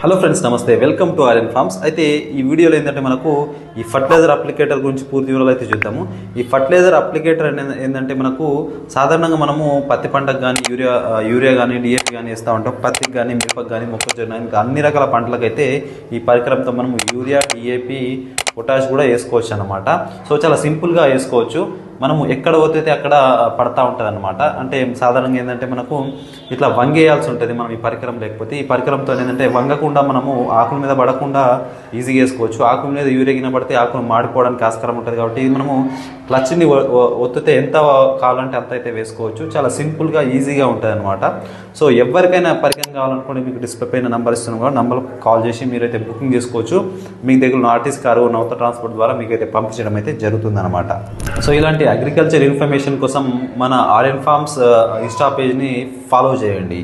Hello friends, నమస్తే. Welcome to RN farms. అయితే ఈ వీడియోలో ఏంటంటే మనకు ఈ ఫర్టిలైజర్ అప్లికేటర్ గురించి పూర్తి వివరాలు అయితే చూద్దాము. ఈ ఫర్టిలైజర్ అప్లికేటర్ ఏంటంటే మనకు సాధారణంగా మనము పత్తి పంటకు కానీ యూరియా కానీ డిఏపి కానీ వేస్తూ ఉంటాం. పత్తికి కానీ మిరపకు కానీ మొక్కజొన్న ఇంకా అన్ని రకాల పంటలకైతే ఈ పరికరంతో మనము యూరియా డిఏపి పొటాష్ కూడా వేసుకోవచ్చు అనమాట. సో చాలా సింపుల్గా వేసుకోవచ్చు. మనము ఎక్కడ పోతే అక్కడ పడతా ఉంటుంది అనమాట. అంటే సాధారణంగా ఏంటంటే మనకు ఇట్లా వంగేయాల్సి ఉంటుంది మనం ఈ పరికరం లేకపోతే. ఈ పరికరంతో ఏంటంటే వంగకుండా మనము ఆకుల మీద పడకుండా ఈజీగా వేసుకోవచ్చు. ఆకుల మీద యూరియా పడితే ఆకులు మాడిపోవడానికి ఆస్కారం ఉంటుంది. కాబట్టి మనము క్లచ్ని ఒత్తితే ఎంత కావాలంటే అంత అయితే వేసుకోవచ్చు. చాలా సింపుల్గా ఈజీగా ఉంటుంది అనమాట. సో ఎవరికైనా పరికరం కావాలనుకోండి, మీకు డిస్ప్లే పైన నెంబర్ ఇస్తున్నాం కూడా, నెంబర్ కాల్ చేసి మీరైతే బుకింగ్ చేసుకోవచ్చు. మీ దగ్గర ఆర్టీసీ కారు నౌత ట్రాన్స్పోర్ట్ ద్వారా మీకైతే పంపించడం అయితే జరుగుతుంది అనమాట. సో ఇలాంటి అగ్రికల్చర్ ఇన్ఫర్మేషన్ కోసం మన ఆర్ఎన్ ఫార్మ్స్ ఇన్స్టా పేజ్ని ఫాలో చేయండి.